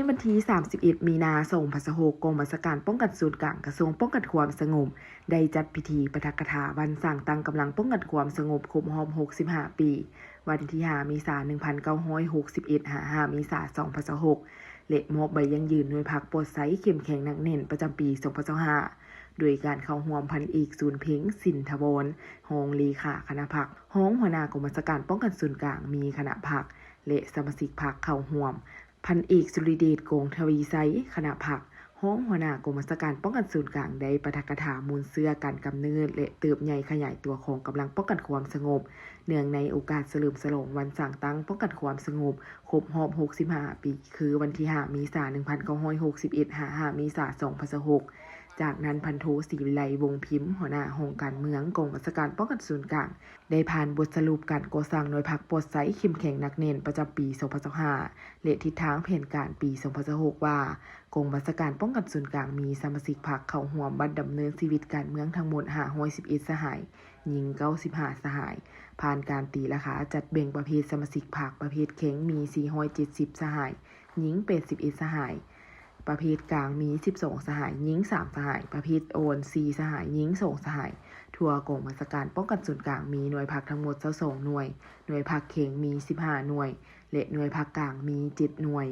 วันที่31 มีนาคม2566กองบัญชาการป้องกันศูนย์กลางกระทรวงป้องกันความสงบได้จัดพิธีปาฐกถาวันสร้างตั้งกำลังป้องกันความสงบครบรอบ65 ปี วันที่5 เมษายน 1961 5 เมษายน 2026และมอบใบยั่งยืนหน่วยพักปลดไซเข้มแข็งหนักแน่นประจำปี 2025โดยการเข้าร่วมพันเอกศูนย์เพ็งสินทวรรองเลขาคณะพรรครองหัวหน้ากองบัญชาการป้องกันศูนย์กลางมีคณะพรรคและสมาชิกพรรคเข้าร่วมพันเอกสุริเดช โกงทวีไซคณะพรรครองหัวหน้ากองบัญชาการป้องกันศูนย์กลางได้ปาฐกถามูลเสื้อการกำเนิดและเติบใหญ่ขยายตัวของกำลังป้องกันความสงบเนื่องในโอกาสเฉลิมฉลองวันสร้างตั้งป้องกันความสงบครบรอบ65 ปีคือวันที่5 เมษายน 1961 5 เมษายน 2026จากนั้นพันโทศรีวิไลวงศ์พิมพ์หัวหน้าห้องการเมืองกองบัญชาการป้องกันศูนย์กลางได้ผ่านบทสรุปการก่อสร้างหน่วยพักปลดไซเข้มแข็งหนักแน่นประจำปี 2025และทิศทางแผนการปี 2026ว่ากองบัญชาการป้องกันศูนย์กลางมีสมาชิกพรรคเข้าร่วมบัดดำเนินชีวิตการเมืองทั้งหมด511สหายหญิง95สหายผ่านการตีราคาจัดแบ่งประเภทสมาชิกพรรคประเภทแข็งมี470สหายหญิง81สหายประเภทกลางมี12สหายหญิง3สหายประเภทโอน4สหายหญิง2สหายทั่วกองบัญชาการป้องกันศูนย์กลางมีหน่วยพักทั้งหมด22หน่วยพักเข็งมี15หน่วยและหน่วยพักกลางมี7หน่วย